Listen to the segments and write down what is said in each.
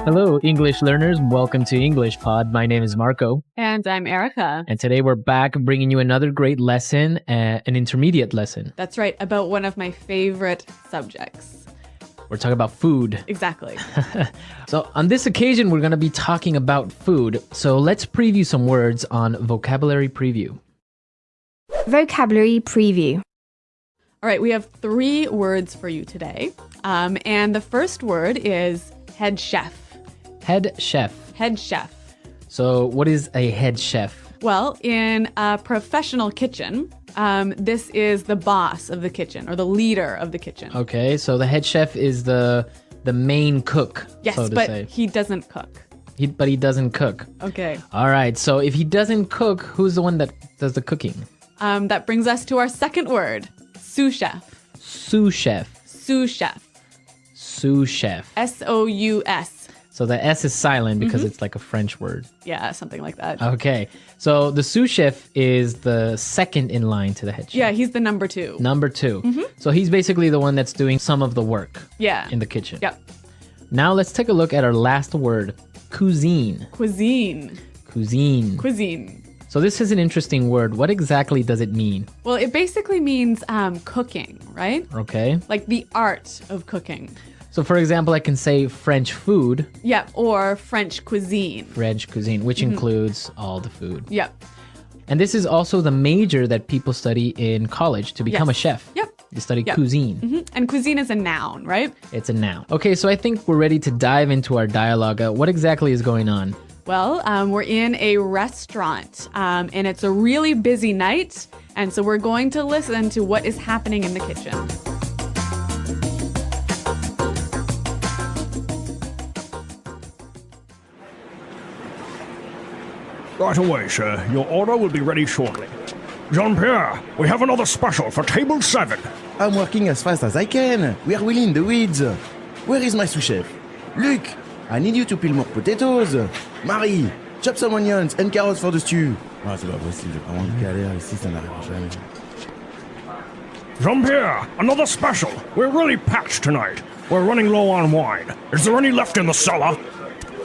Hello, English learners. Welcome to English Pod. My name is Marco. And I'm Erica. And today we're back bringing you another great lesson, an intermediate lesson. That's right, about one of my favorite subjects. We're talking about food. Exactly. So on this occasion, we're going to be talking about food. So let's preview some words on Vocabulary Preview. Vocabulary Preview. All right, we have 3 words for you today. And the first word is head chef. Head chef. Head chef. So what is a head chef? Well, in a professional kitchen, this is the boss of the kitchen or the leader of the kitchen. Okay, so the head chef is the main cook, Yes, so to but say. he doesn't cook. But he doesn't cook. Okay. All right, so if he doesn't cook, who's the one that does the cooking? That brings us to our second word, sous chef. Sous chef. Sous chef. Sous chef. S-O-U-S. So the S is silent because it's like a French word. Yeah, something like that. Okay. So the sous chef is the second in line to the head chef. Yeah, he's the number 2. Number 2. So he's basically the one that's doing some of the work Yeah. in the kitchen. Yep. Now let's take a look at our last word, cuisine. Cuisine. Cuisine. Cuisine. So this is an interesting word. What exactly does it mean? Well, it basically means cooking, right? Okay. Like the art of cooking. So for example, I can say French food, Yep. Or French cuisine. French cuisine, which includes all the food. Yep. And this is also the major that people study in college to become a Yes. chef. Yep. You study Yep. cuisine. And cuisine is a noun, right? It's a noun. Okay, so I think we're ready to dive into our dialogue. What exactly is going on? Well, we're in a restaurant and it's a really busy night. And so we're going to listen to what is happening in the kitchen. Right away, sir. Your order will be ready shortly. Jean-Pierre, we have another special for table 7. I'm working as fast as I can. We are really in the weeds. Where is my sous chef? Luc, I need you to peel more potatoes. Marie, chop some onions and carrots for the stew. Ah, c'est pas possible, j'ai vraiment une galère ici, ça n'arrive jamais. Jean-Pierre, another special. We're really packed tonight. We're running low on wine. Is there any left in the cellar?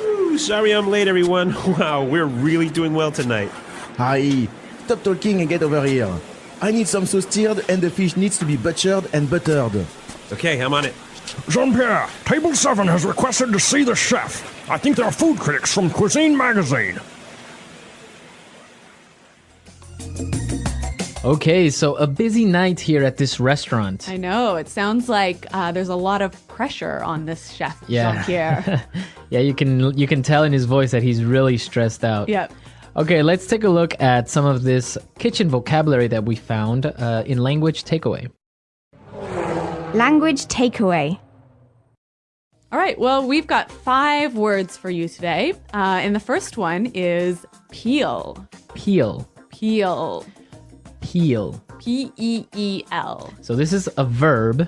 Ooh, sorry I'm late, everyone. Wow, we're really doing well tonight. Harry, stop talking and get over here. I need some sauce tiered and the fish needs to be butchered and buttered. Okay, I'm on it. Jean-Pierre, table 7 has requested to see the chef. I think they're food critics from Cuisine Magazine. Okay, so a busy night here at this restaurant. I know. It sounds like there's a lot of pressure on this chef, Yeah. Jean-Pierre. Yeah, you can tell in his voice that he's really stressed out. Yep. Okay, let's take a look at some of this kitchen vocabulary that we found in Language Takeaway. Language Takeaway. All right. Well, we've got 5 words for you today. And the first one is peel. Peel. Peel. Peel. P-E-E-L. So this is a verb,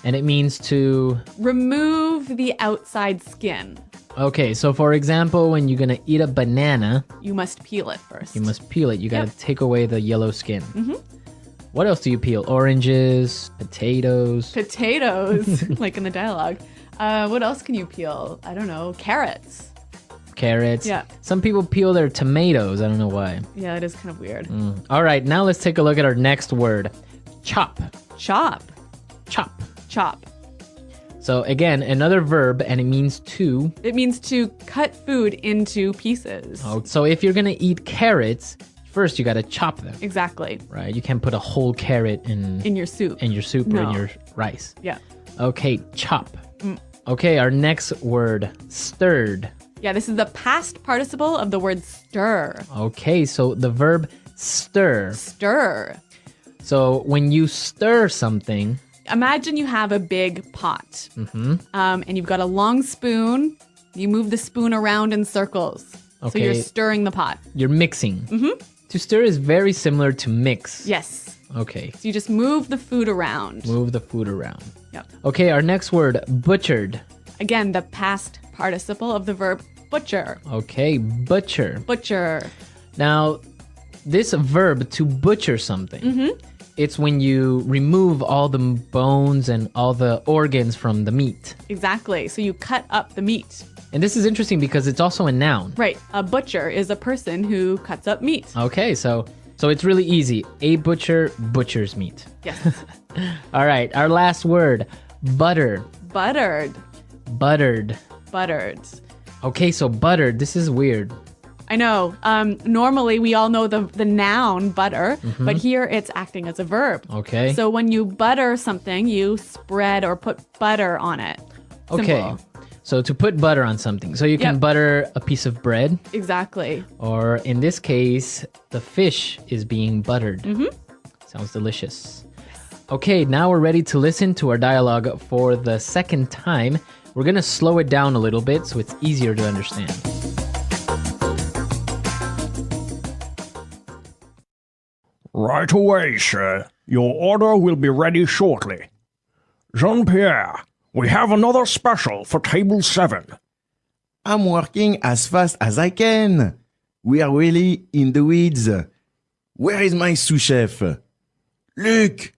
and it means to... Remove the outside skin. Okay, so for example, when you're going to eat a banana, You must peel it first. you must peel it. You got to Yep. take away the yellow skin. What else do you peel? Oranges, potatoes. Potatoes, like in the dialogue. What else can you peel? I don't know. Carrots. Carrots. Yeah. Some people peel their tomatoes. I don't know why. Yeah, it is kind of weird. All right, now let's take a look at our next word. Chop. Chop. Chop. Chop. So again, another verb, and it means to. It means to cut food into pieces. Oh, so if you're going to eat carrots, first you got to chop them, Exactly. right? You can't put a whole carrot in In your soup. your soup or in No. your rice. Yeah. Okay, chop. Okay, our next word, stirred. Yeah, this is the past participle of the word stir. Okay, so the verb stir. Stir. So when you stir something, Imagine you have a big pot. And you've got a long spoon. You move the spoon around in circles. So you're Okay. stirring the pot. you're mixing. To stir is very similar to mix. Yes. Okay, So you just move the food around. move the food around. Yep. Okay, our next word, butchered. Again, the past participle of the verb butcher. Okay, butcher. Butcher. Now, this verb to butcher something, it's when you remove all the bones and all the organs from the meat. Exactly. So you cut up the meat. And this is interesting because it's also a noun. Right. A butcher is a person who cuts up meat. Okay, so it's really easy. A butcher butchers meat. Yes. All right, our last word, butter. Buttered. Buttered. Buttered. Okay, so buttered, this is weird. I know. Normally, we all know the noun butter, but here it's acting as a verb. Okay. So when you butter something, you spread or put butter on it. Okay. Simple. So to put butter on something. So you can Yep. butter a piece of bread, Exactly. or in this case, the fish is being buttered. Sounds delicious. Okay, now we're ready to listen to our dialogue for the second time. We're going to slow it down a little bit so it's easier to understand. Right away, sir. Your order will be ready shortly. Jean-Pierre, we have another special for table 7. I'm working as fast as I can. We are really in the weeds. Where is my sous chef? Luc,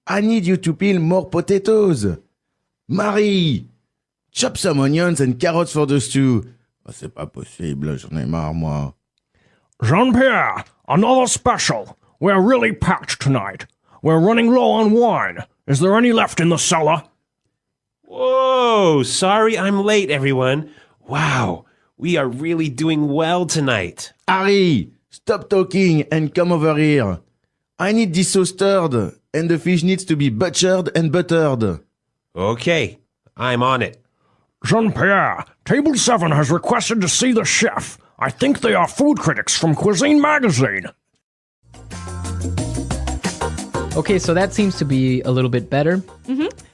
I need you to peel more potatoes. Marie, chop some onions and carrots for the stew. Oh, c'est pas possible, j'en ai marre, moi. Jean-Pierre, another special. We're really packed tonight. We're running low on wine. Is there any left in the cellar? Whoa, sorry I'm late, everyone. Wow, we are really doing well tonight. Harry, stop talking and come over here. I need this sauce stirred, and the fish needs to be butchered and buttered. Okay, I'm on it. Jean-Pierre, table 7 has requested to see the chef. I think they are food critics from Cuisine Magazine. Okay, so that seems to be a little bit better.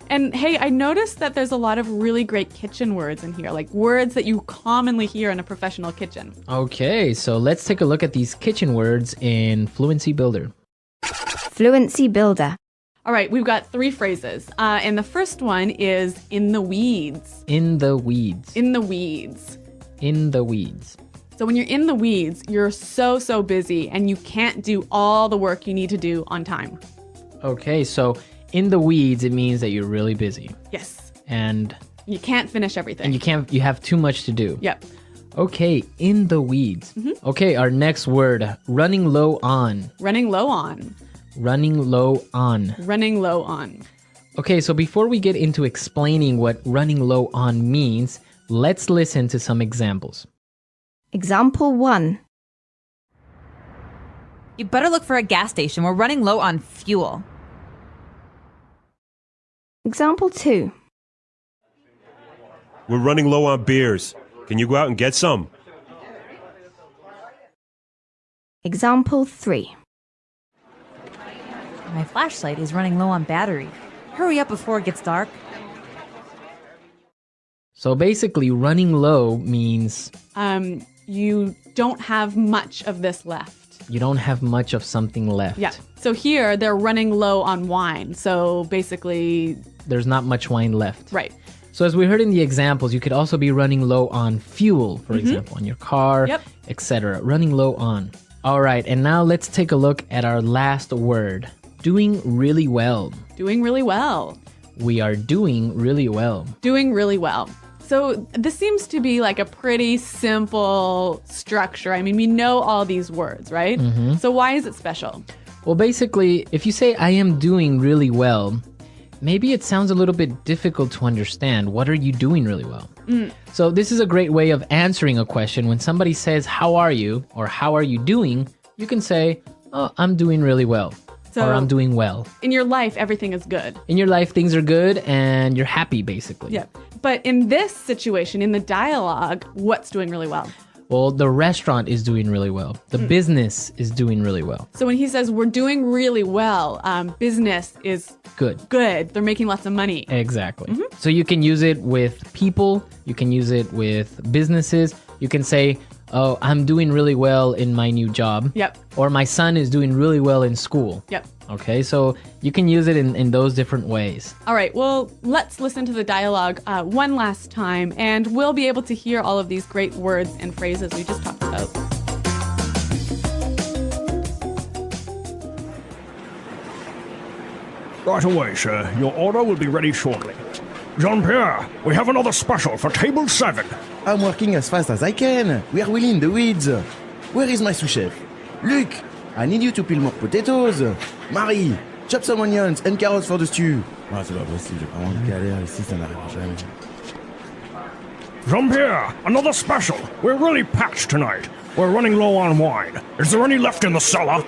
And hey, I noticed that there's a lot of really great kitchen words in here, like words that you commonly hear in a professional kitchen. Okay, so let's take a look at these kitchen words in Fluency Builder. Fluency builder. All right, we've got 3 phrases. And the first one is in the weeds. In the weeds. In the weeds. In the weeds. So when you're in the weeds, you're so busy and you can't do all the work you need to do on time. Okay, so in the weeds, it means that you're really busy. Yes. And You can't finish everything. you have too much to do. Yep. Okay, in the weeds. Okay, our next word, running low on. Running low on. Running low on. Running low on. Okay, so before we get into explaining what running low on means, let's listen to some examples. Example 1. You better look for a gas station. We're running low on fuel. Example 2. We're running low on beers. Can you go out and get some? Example 3. My flashlight is running low on battery. Hurry up before it gets dark. So basically, running low means You don't have much of this left. you don't have much of something left. Yeah. So here they're running low on wine. So basically, There's not much wine left. right. So as we heard in the examples, you could also be running low on fuel, for example, on your car, Yep. etc. Running low on. All right, and now let's take a look at our last word. Doing really well. Doing really well. We are doing really well. Doing really well. So this seems to be like a pretty simple structure. I mean, we know all these words, right? So why is it special? Well, basically, if you say I am doing really well, maybe it sounds a little bit difficult to understand. What are you doing really well? So this is a great way of answering a question. When somebody says, how are you? Or how are you doing? You can say, oh, I'm doing really well. So or I'm doing well. in your life, everything is good. In your life, things are good and you're happy, basically. Yeah. But in this situation, in the dialogue, what's doing really well? Well, the restaurant is doing really well. The business is doing really well. So when he says we're doing really well, business is Good. good. They're making lots of money. Exactly. So you can use it with people. You can use it with businesses. You can say, oh, I'm doing really well in my new job. Yep. Or my son is doing really well in school. Yep. Okay, so you can use it in those different ways. All right, well, let's listen to the dialogue one last time, and we'll be able to hear all of these great words and phrases we just talked about. Right away, sir. Your order will be ready shortly. Jean-Pierre, we have another special for table 7. I'm working as fast as I can. We are really in the weeds. Where is my sous-chef? Luc, I need you to peel more potatoes. Marie, chop some onions and carrots for the stew. Ah, c'est pas possible, j'ai vraiment une galère ici, ça n'arrivera jamais. Jean-Pierre, another special. We're really packed tonight. We're running low on wine. Is there any left in the cellar?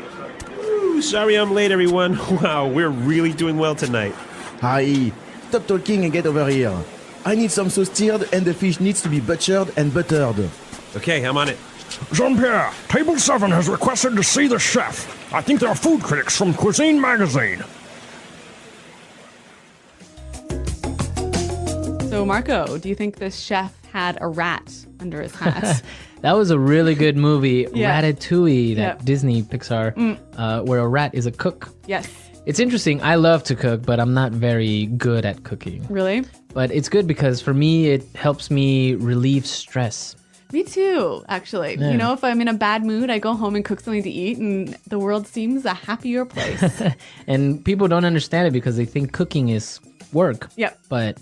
Ooh, sorry I'm late, everyone. Wow, we're really doing well tonight. Harry, stop talking and get over here. I need some sauce tiered and the fish needs to be butchered and buttered. Okay, I'm on it. Jean-Pierre, table 7 has requested to see the chef. I think they're food critics from Cuisine Magazine. So, Marco, do you think this chef had a rat under his hat? That was a really good movie, Yeah. Ratatouille, that Yeah. Disney Pixar, where a rat is a cook. Yes. It's interesting. I love to cook, but I'm not very good at cooking. Really? But it's good because for me, it helps me relieve stress. Me too, actually. Yeah. You know, if I'm in a bad mood, I go home and cook something to eat, and the world seems a happier place. And people don't understand it because they think cooking is work. Yep. But,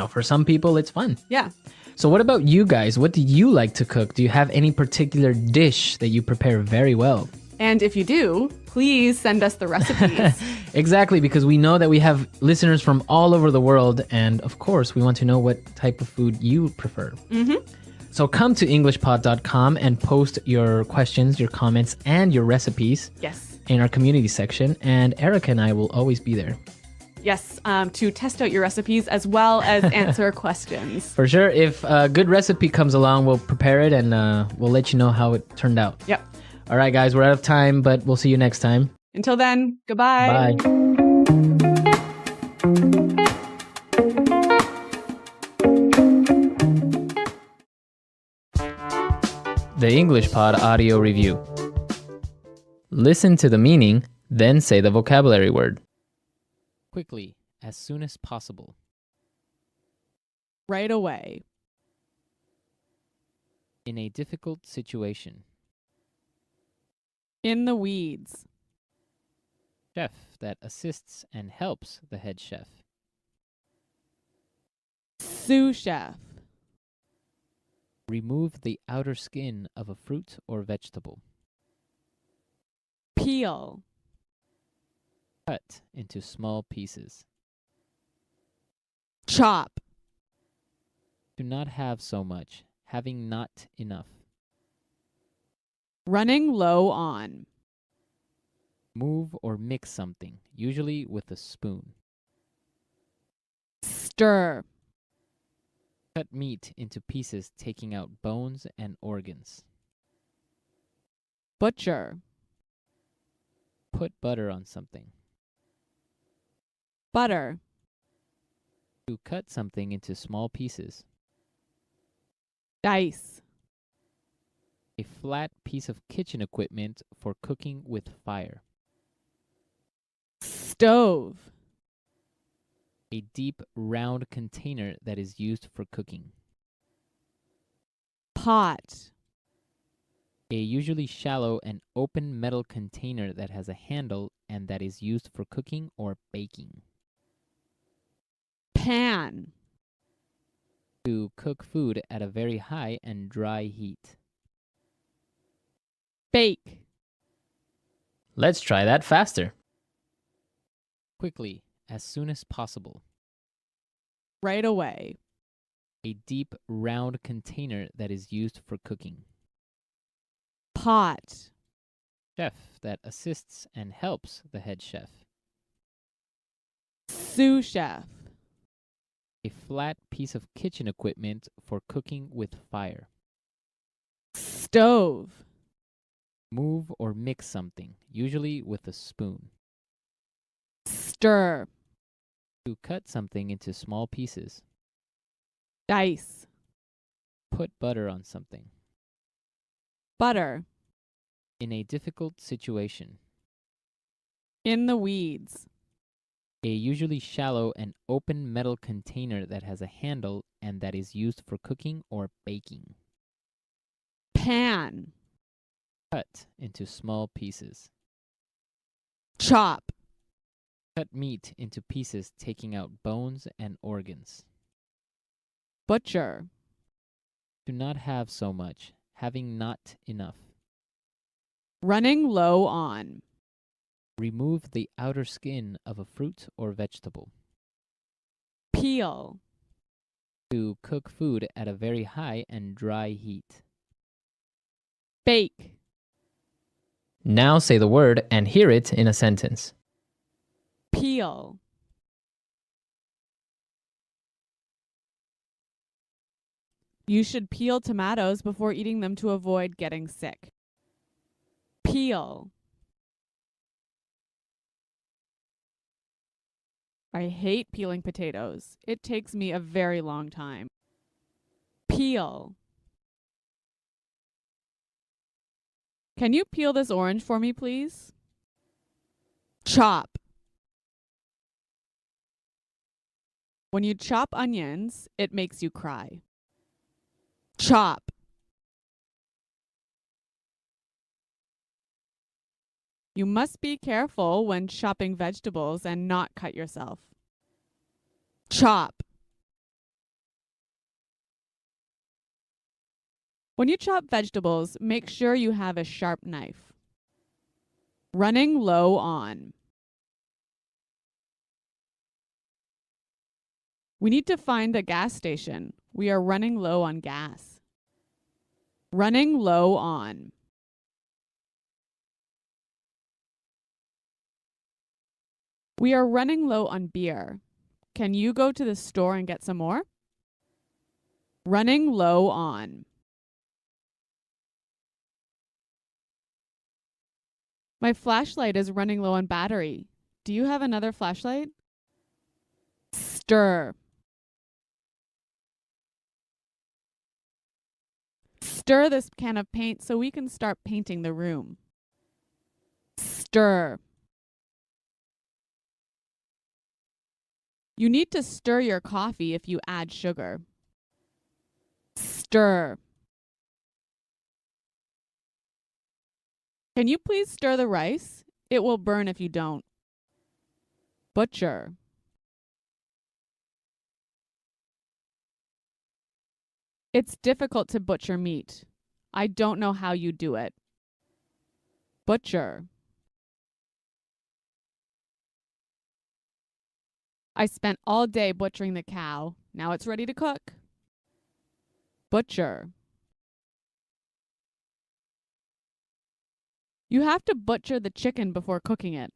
for some people, it's fun. Yeah. So what about you guys? What do you like to cook? Do you have any particular dish that you prepare very well? And if you do, please send us the recipes. Exactly, because we know that we have listeners from all over the world. And of course, we want to know what type of food you prefer. Mm-hmm. So come to EnglishPod.com and post your questions, your comments, and your recipes Yes. in our community section. And Erica and I will always be there. Yes, to test out your recipes as well as answer questions. For sure. If a good recipe comes along, we'll prepare it and we'll let you know how it turned out. Yep. All right, guys, we're out of time, but we'll see you next time. Until then, goodbye. Bye. The English Pod Audio Review. Listen to the meaning, then say the vocabulary word. Quickly, as soon as possible. Right away. In a difficult situation. In the weeds. Chef that assists and helps the head chef. Sous chef. Remove the outer skin of a fruit or vegetable. Peel. Cut into small pieces. Chop. Do not have so much, having not enough. Running low on. Move or mix something, usually with a spoon. Stir. Cut meat into pieces, taking out bones and organs. Butcher. Put butter on something. Butter. To cut something into small pieces. Dice. A flat piece of kitchen equipment for cooking with fire. Stove. A deep, round container that is used for cooking. Pot. A usually shallow and open metal container that has a handle and that is used for cooking or baking. Pan. To cook food at a very high and dry heat. Bake. Let's try that faster. Quickly, as soon as possible. Right away. A deep, round container that is used for cooking. Pot. Chef that assists and helps the head chef. Sous chef. A flat piece of kitchen equipment for cooking with fire. Stove. Move or mix something, usually with a spoon. Stir. To cut something into small pieces. Dice. Put butter on something. Butter. In a difficult situation. In the weeds. A usually shallow and open metal container that has a handle and that is used for cooking or baking. Pan. Cut into small pieces. Chop. Cut meat into pieces, taking out bones and organs. Butcher. To not have so much, having not enough. Running low on. Remove the outer skin of a fruit or vegetable. Peel. To cook food at a very high and dry heat. Bake. Now say the word and hear it in a sentence. Peel. You should peel tomatoes before eating them to avoid getting sick. Peel. I hate peeling potatoes. It takes me a very long time. Peel. Can you peel this orange for me, please? Chop. When you chop onions, it makes you cry. Chop. You must be careful when chopping vegetables and not cut yourself. Chop. When you chop vegetables, make sure you have a sharp knife. Running low on. We need to find the gas station. We are running low on gas. Running low on. We are running low on beer. Can you go to the store and get some more? Running low on. My flashlight is running low on battery. Do you have another flashlight? Stir. Stir this can of paint so we can start painting the room. Stir. You need to stir your coffee if you add sugar. Stir. Can you please stir the rice? It will burn if you don't. Butcher. It's difficult to butcher meat. I don't know how you do it. Butcher. I spent all day butchering the cow. Now it's ready to cook. Butcher. You have to butcher the chicken before cooking it.